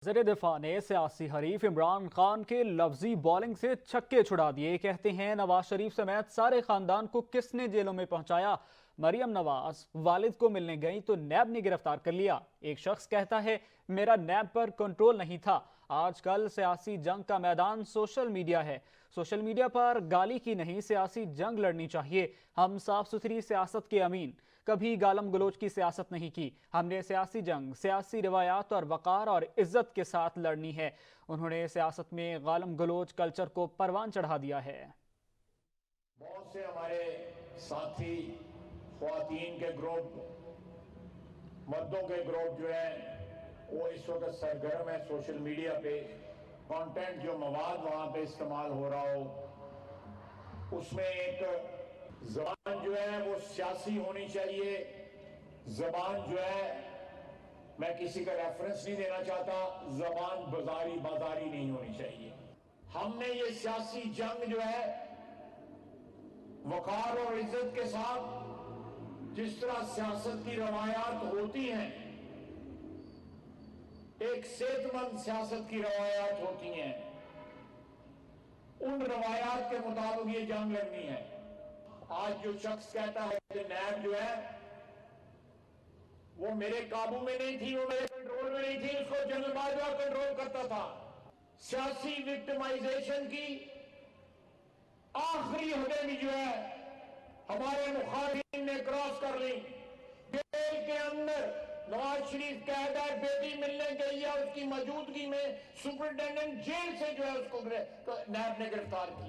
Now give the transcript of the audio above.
वज़ीर दिफा ने सियासी हरीफ इमरान खान के लफ्जी बॉलिंग से छक्के छुड़ा दिए। कहते हैं नवाज शरीफ समेत सारे खानदान को किसने जेलों में पहुंचाया। मरियम नवाज वालिद को मिलने गई तो नैब ने गिरफ्तार कर लिया। एक शख्स कहता है मेरा नैब पर कंट्रोल नहीं था। आजकल सियासी जंग का मैदान सोशल मीडिया है। सोशल मीडिया पर गाली की नहीं, सियासी जंग लड़नी चाहिए। हम साफ सुथरी सियासत के अमीन, कभी गालम गलोच की सियासत नहीं की। हमने सियासी जंग सियासी रिवायात और वकार और इज्जत के साथ लड़नी है। उन्होंने सियासत में गालम गलोच कल्चर को परवान चढ़ा दिया है। बहुत से हमारे साथी ख्वातीन के ग्रुप, मर्दों के ग्रुप जो है वो इस वक्त सरगर्म है सोशल मीडिया पे। कंटेंट जो मवाद वहां पे इस्तेमाल हो रहा हो उसमें एक ज़बान जो है वो सियासी होनी चाहिए। ज़बान जो है, मैं किसी का रेफरेंस नहीं देना चाहता, ज़बान बाजारी नहीं होनी चाहिए। हमने ये सियासी जंग जो है वकार और इज्जत के साथ, जिस तरह सियासत की रवायात होती हैं, एक सेहतमंद सियासत की रवायात होती हैं, उन रवायात के मुताबिक ये जंग लड़नी है। आज जो शख्स कहता है कि नैब जो है वो मेरे काबू में नहीं थी, वो मेरे कंट्रोल में नहीं थी, उसको जनरल बाजवा कंट्रोल करता था। सियासी विक्टिमाइजेशन की आखिरी हदें भी जो है हमारे मुखालिफिन ने क्रॉस कर ली। जेल के अंदर नवाज शरीफ कैद है, बेटी मिलने गई है, उसकी मौजूदगी में सुपरिटेंडेंट जेल से जो है उसको नैब ने गिरफ्तार किया।